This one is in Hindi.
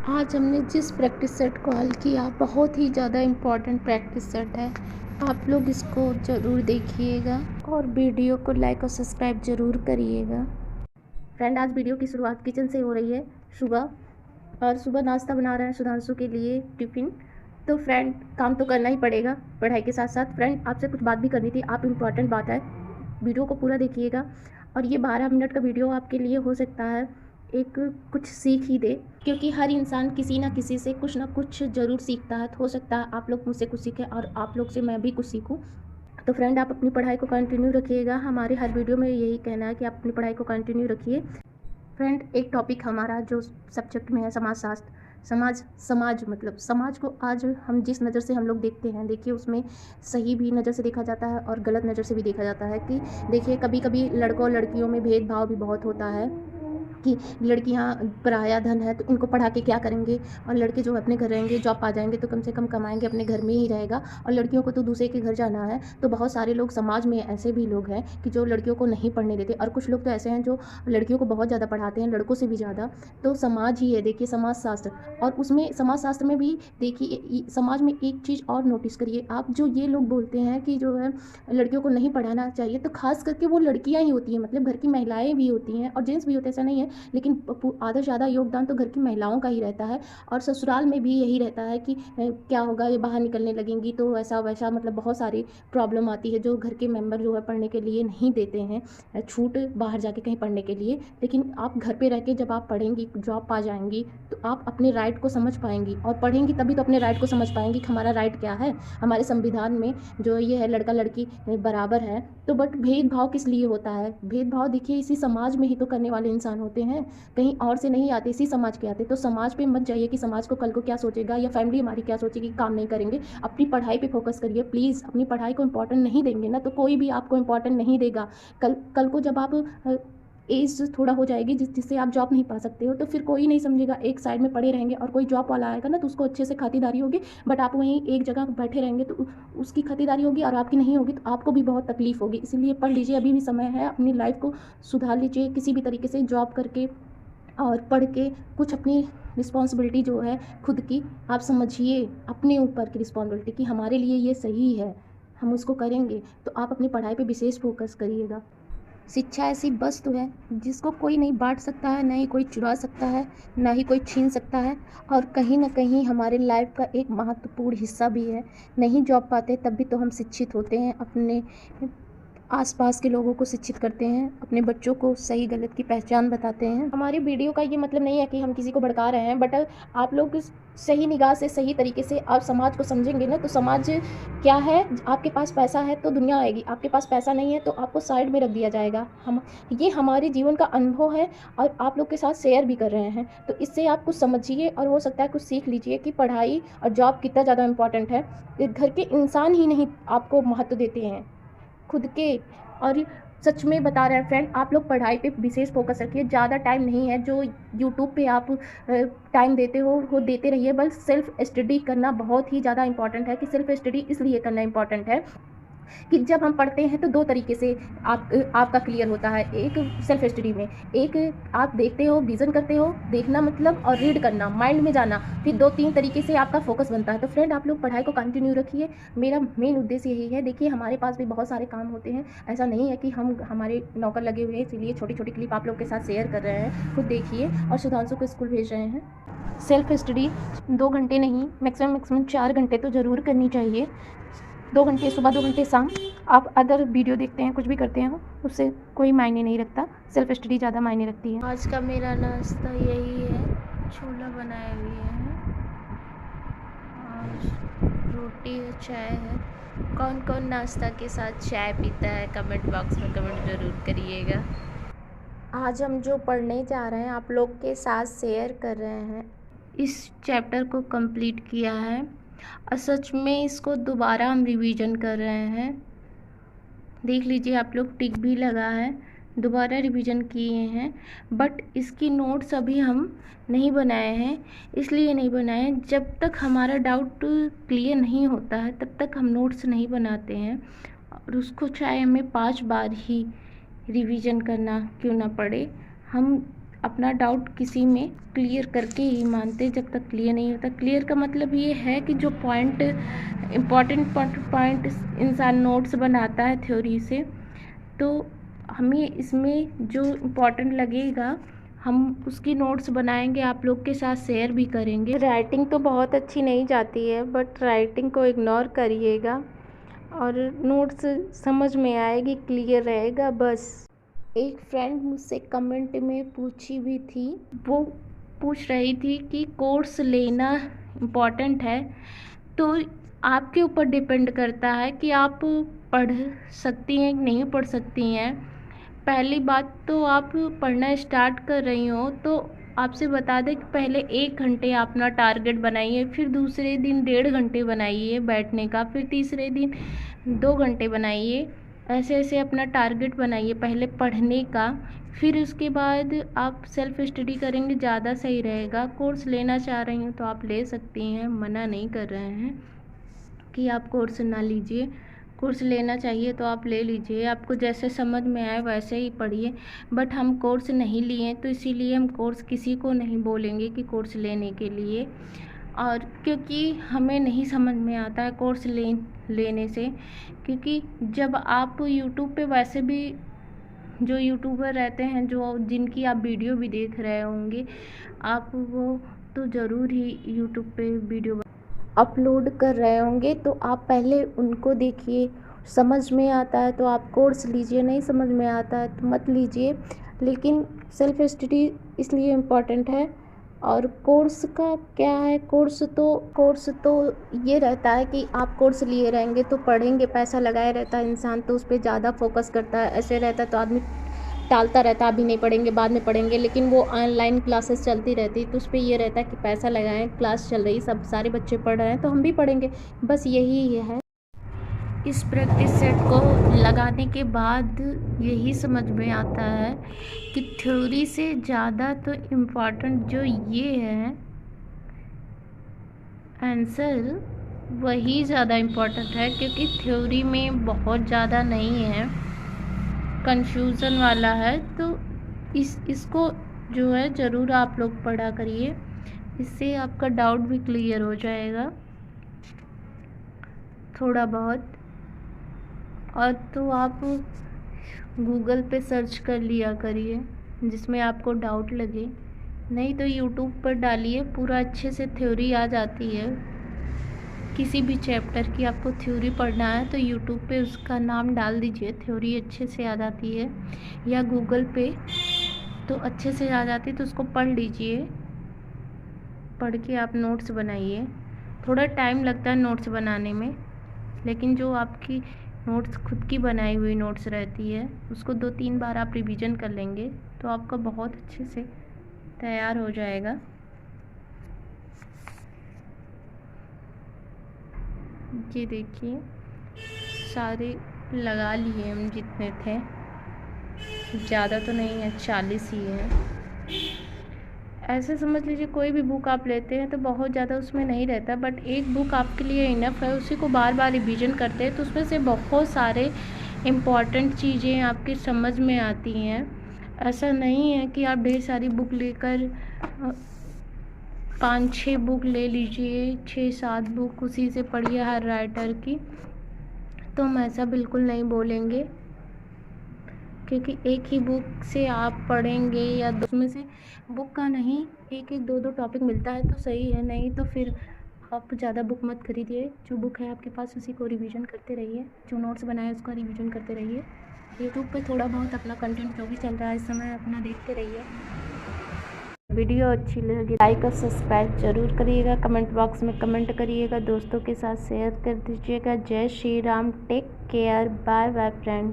आज हमने जिस प्रैक्टिस सेट को हल किया बहुत ही ज़्यादा इम्पॉर्टेंट प्रैक्टिस सेट है। आप लोग इसको ज़रूर देखिएगा और वीडियो को लाइक और सब्सक्राइब ज़रूर करिएगा। फ्रेंड, आज वीडियो की शुरुआत किचन से हो रही है। सुबह नाश्ता बना रहे हैं सुधांशु के लिए टिफ़िन। तो फ्रेंड, काम तो करना ही पड़ेगा पढ़ाई के साथ साथ। फ्रेंड, आपसे कुछ बात भी करनी थी। आप इम्पॉर्टेंट बात है, वीडियो को पूरा देखिएगा। और ये 12 मिनट का वीडियो आपके लिए हो सकता है एक कुछ सीख ही दे, क्योंकि हर इंसान किसी ना किसी से कुछ ना कुछ ज़रूर सीखता है। तो हो सकता है आप लोग मुझसे कुछ सीखें और आप लोग से मैं भी कुछ सीखूं। तो फ्रेंड, आप अपनी पढ़ाई को कंटिन्यू रखिएगा। हमारे हर वीडियो में यही कहना है कि आप अपनी पढ़ाई को कंटिन्यू रखिए। फ्रेंड, एक टॉपिक हमारा जो सब्जेक्ट में है समाजशास्त्र। समाज मतलब समाज को आज हम जिस नज़र से हम लोग देखते हैं, देखिए उसमें सही भी नज़र से देखा जाता है और गलत नज़र से भी देखा जाता है। कि देखिए, कभी कभी लड़कों और लड़कियों में भेदभाव भी बहुत होता है कि लड़कियां पराया धन है तो इनको पढ़ा के क्या करेंगे, और लड़के जो अपने घर रहेंगे, जॉब पा जाएंगे तो कम से कम कमाएंगे, अपने घर में ही रहेगा, और लड़कियों को तो दूसरे के घर जाना है। तो बहुत सारे लोग समाज में ऐसे भी लोग हैं कि जो लड़कियों को नहीं पढ़ने देते, और कुछ लोग तो ऐसे हैं जो लड़कियों को बहुत ज़्यादा पढ़ाते हैं, लड़कों से भी ज़्यादा। तो समाज ही है, देखिए समाज शास्त्र। और उसमें समाज शास्त्र में भी देखिए समाज में एक चीज़ और नोटिस करिए आप, जो ये लोग बोलते हैं कि जो है लड़कियों को नहीं पढ़ाना चाहिए, तो खास करके वो लड़कियां ही होती हैं, मतलब घर की महिलाएं भी होती हैं और जेंट्स भी होते हैं, ऐसा नहीं है। लेकिन आधा से ज़्यादा योगदान तो घर की महिलाओं का ही रहता है। और ससुराल में भी यही रहता है कि क्या होगा, ये बाहर निकलने लगेंगी तो ऐसा वैसा, मतलब बहुत सारी प्रॉब्लम आती है जो घर के मेंबर जो है पढ़ने के लिए नहीं देते हैं छूट बाहर जाके कहीं पढ़ने के लिए। लेकिन आप घर पे रह के जब आप पढ़ेंगी, जॉब पा जाएंगी, तो आप अपने राइट को समझ पाएंगी, और पढ़ेंगी तभी तो अपने राइट को समझ पाएंगी कि हमारा राइट क्या है। हमारे संविधान में जो ये है लड़का लड़की बराबर है। तो बट भेदभाव किस लिए होता है? भेदभाव देखिए इसी समाज में ही तो करने वाले इंसान होते हैं, कहीं और से नहीं आते, इसी समाज के आते। तो समाज पे मत जाइए कि समाज को कल को क्या सोचेगा या फैमिली हमारी क्या सोचेगी, काम नहीं करेंगे। अपनी पढ़ाई पे फोकस करिए प्लीज़। अपनी पढ़ाई को इंपॉर्टेंट नहीं देंगे ना तो कोई भी आपको इंपॉर्टेंट नहीं देगा। कल को जब आप एज थोड़ा हो जाएगी जिससे आप जॉब नहीं पा सकते हो, तो फिर कोई नहीं समझेगा। एक साइड में पड़े रहेंगे और कोई जॉब वाला आएगा ना तो उसको अच्छे से खातिरदारी होगी, बट आप वहीं एक जगह बैठे रहेंगे तो उसकी खातिरदारी होगी और आपकी नहीं होगी, तो आपको भी बहुत तकलीफ होगी। इसीलिए पढ़ लीजिए, अभी भी समय है, अपनी लाइफ को सुधार लीजिए किसी भी तरीके से, जॉब करके और पढ़ के कुछ अपनी रिस्पॉन्सिबिलिटी जो है खुद की आप समझिए, अपने ऊपर की रिस्पॉन्सिबिलिटी कि हमारे लिए ये सही है, हम उसको करेंगे। तो आप अपनी पढ़ाई पे विशेष फोकस करिएगा। शिक्षा ऐसी वस्तु है जिसको कोई नहीं बांट सकता है, ना ही कोई चुरा सकता है, ना ही कोई छीन सकता है, और कहीं ना कहीं हमारे लाइफ का एक महत्वपूर्ण हिस्सा भी है। नहीं जॉब पाते तब भी तो हम शिक्षित होते हैं, अपने आसपास के लोगों को शिक्षित करते हैं, अपने बच्चों को सही गलत की पहचान बताते हैं। हमारी वीडियो का ये मतलब नहीं है कि हम किसी को भड़का रहे हैं, बट आप लोग सही निगाह से, सही तरीके से आप समाज को समझेंगे ना तो समाज क्या है। आपके पास पैसा है तो दुनिया आएगी, आपके पास पैसा नहीं है तो आपको साइड में रख दिया जाएगा। हम ये हमारे जीवन का अनुभव है और आप लोग के साथ शेयर भी कर रहे हैं। तो इससे आप कुछ समझिए और हो सकता है कुछ सीख लीजिए कि पढ़ाई और जॉब कितना ज़्यादा इम्पॉर्टेंट है। घर के इंसान ही नहीं आपको महत्व देते हैं, खुद के। और सच में बता रहे हैं फ्रेंड, आप लोग पढ़ाई पे विशेष फोकस रखिए। ज़्यादा टाइम नहीं है जो यूट्यूब पे आप टाइम देते हो वो देते रहिए, बस सेल्फ स्टडी करना बहुत ही ज़्यादा इंपॉर्टेंट है। कि सेल्फ स्टडी इसलिए करना इंपॉर्टेंट है कि जब हम पढ़ते हैं तो दो तरीके से आपका क्लियर होता है। एक सेल्फ स्टडी में, एक आप देखते हो, विज़न करते हो, देखना मतलब, और रीड करना, माइंड में जाना, फिर दो तीन तरीके से आपका फोकस बनता है। तो फ्रेंड, आप लोग पढ़ाई को कंटिन्यू रखिए। मेरा मेन उद्देश्य यही है। देखिए हमारे पास भी बहुत सारे काम होते हैं, ऐसा नहीं है कि हम हमारे नौकर लगे हुए हैं, इसीलिए छोटी छोटी क्लिप आप लोग के साथ शेयर कर रहे हैं। खुद देखिए। और सुधांशु को स्कूल भेज रहे हैं। सेल्फ स्टडी 2 घंटे नहीं, मैक्सिमम 4 घंटे तो ज़रूर करनी चाहिए। 2 घंटे सुबह, 2 घंटे शाम। आप अदर वीडियो देखते हैं, कुछ भी करते हैं, उससे कोई मायने नहीं रखता, सेल्फ स्टडी ज़्यादा मायने रखती है। आज का मेरा नाश्ता यही है, छोला बनाए हुए हैं और रोटी है, चाय है। कौन कौन नाश्ता के साथ चाय पीता है कमेंट बॉक्स में कमेंट ज़रूर करिएगा। आज हम जो पढ़ने जा रहे हैं आप लोग के साथ शेयर कर रहे हैं, इस चैप्टर को कंप्लीट किया है और सच में इसको दोबारा हम रिवीजन कर रहे हैं। देख लीजिए आप लोग, टिक भी लगा है, दोबारा रिवीजन किए हैं। बट इसकी नोट्स अभी हम नहीं बनाए हैं। इसलिए नहीं बनाए, जब तक हमारा डाउट क्लियर नहीं होता है तब तक हम नोट्स नहीं बनाते हैं। और उसको चाहे हमें 5 बार ही रिवीजन करना क्यों ना पड़े, हम अपना डाउट किसी में क्लियर करके ही मानते, जब तक क्लियर नहीं होता। क्लियर का मतलब ये है कि जो पॉइंट इम्पॉर्टेंट पॉइंट इंसान नोट्स बनाता है थ्योरी से, तो हमें इसमें जो इम्पोर्टेंट लगेगा हम उसकी नोट्स बनाएंगे, आप लोग के साथ शेयर भी करेंगे। राइटिंग तो बहुत अच्छी नहीं जाती है, बट राइटिंग को इग्नोर करिएगा और नोट्स समझ में आएगी, क्लियर रहेगा बस। एक फ्रेंड मुझसे कमेंट में पूछी भी थी, वो पूछ रही थी कि कोर्स लेना इम्पॉर्टेंट है, तो आपके ऊपर डिपेंड करता है कि आप पढ़ सकती हैं कि नहीं पढ़ सकती हैं। पहली बात तो आप पढ़ना स्टार्ट कर रही हो तो आपसे बता दें कि पहले 1 घंटे आप अपना टारगेट बनाइए, फिर दूसरे दिन 1.5 घंटे बनाइए बैठने का, फिर तीसरे दिन 2 घंटे बनाइए। ऐसे ऐसे अपना टारगेट बनाइए पहले पढ़ने का, फिर उसके बाद आप सेल्फ स्टडी करेंगे, ज़्यादा सही रहेगा। कोर्स लेना चाह रही हूँ तो आप ले सकती हैं, मना नहीं कर रहे हैं कि आप कोर्स ना लीजिए। कोर्स लेना चाहिए तो आप ले लीजिए, आपको जैसे समझ में आए वैसे ही पढ़िए। बट हम कोर्स नहीं लिए तो इसीलिए हम कोर्स किसी को नहीं बोलेंगे कि कोर्स लेने के लिए, और क्योंकि हमें नहीं समझ में आता है कोर्स लेने से। क्योंकि जब आप यूट्यूब पे वैसे भी जो यूट्यूबर रहते हैं, जो जिनकी आप वीडियो भी देख रहे होंगे, आप वो तो ज़रूर ही यूट्यूब पे वीडियो अपलोड कर रहे होंगे, तो आप पहले उनको देखिए। समझ में आता है तो आप कोर्स लीजिए, नहीं समझ में आता है तो मत लीजिए। लेकिन सेल्फ स्टडी इसलिए इम्पॉर्टेंट है। और कोर्स का क्या है, कोर्स तो ये रहता है कि आप कोर्स लिए रहेंगे तो पढ़ेंगे, पैसा लगाए रहता है इंसान तो उस पर ज़्यादा फोकस करता है। ऐसे रहता है तो आदमी टालता रहता है, अभी नहीं पढ़ेंगे बाद में पढ़ेंगे। लेकिन वो ऑनलाइन क्लासेस चलती रहती तो उस पर ये रहता है कि पैसा लगाएं, क्लास चल रही, सब सारे बच्चे पढ़ रहे हैं तो हम भी पढ़ेंगे, बस यही है। इस प्रैक्टिस सेट को लगाने के बाद यही समझ में आता है कि थ्योरी से ज़्यादा तो इम्पॉर्टेंट जो ये है आंसर, वही ज़्यादा इम्पॉर्टेंट है। क्योंकि थ्योरी में बहुत ज़्यादा नहीं है, कंफ्यूजन वाला है, तो इसको जो है ज़रूर आप लोग पढ़ा करिए, इससे आपका डाउट भी क्लियर हो जाएगा थोड़ा बहुत। और तो आप गूगल पे सर्च कर लिया करिए जिसमें आपको डाउट लगे, नहीं तो यूट्यूब पर डालिए, पूरा अच्छे से थ्योरी आ जाती है। किसी भी चैप्टर की आपको थ्योरी पढ़ना है तो यूट्यूब पे उसका नाम डाल दीजिए, थ्योरी अच्छे से आ जाती है। या गूगल पे तो अच्छे से आ जाती है, तो उसको पढ़ लीजिए। पढ़ के आप नोट्स बनाइए। थोड़ा टाइम लगता है नोट्स बनाने में, लेकिन जो आपकी नोट्स खुद की बनाई हुई नोट्स रहती है उसको 2-3 बार आप रिवीजन कर लेंगे तो आपका बहुत अच्छे से तैयार हो जाएगा। ये देखिए सारे लगा लिए हम जितने थे, ज़्यादा तो नहीं है, 40 ही है। ऐसे समझ लीजिए कोई भी बुक आप लेते हैं तो बहुत ज़्यादा उसमें नहीं रहता, बट एक बुक आपके लिए इनफ है, उसी को बार बार रिवीजन करते हैं तो उसमें से बहुत सारे इम्पॉर्टेंट चीज़ें आपकी समझ में आती हैं। ऐसा नहीं है कि आप ढेर सारी बुक लेकर 5-6 बुक ले लीजिए, 6-7 बुक उसी से पढ़िए हर राइटर की, तो हम ऐसा बिल्कुल नहीं बोलेंगे। क्योंकि एक ही बुक से आप पढ़ेंगे या दो में से बुक का नहीं, एक 2 टॉपिक मिलता है तो सही है, नहीं तो फिर आप ज़्यादा बुक मत खरीदिए। जो बुक है आपके पास उसी को रिवीजन करते रहिए, जो नोट्स बनाए उसका रिवीजन करते रहिए। यूट्यूब पे थोड़ा बहुत अपना कंटेंट जो भी चल रहा है इस समय अपना देखते रहिए। वीडियो अच्छी लगी लाइक और सब्सक्राइब जरूर करिएगा, कमेंट बॉक्स में कमेंट करिएगा, दोस्तों के साथ शेयर कर दीजिएगा। जय Shri Ram, take care, bye bye friend.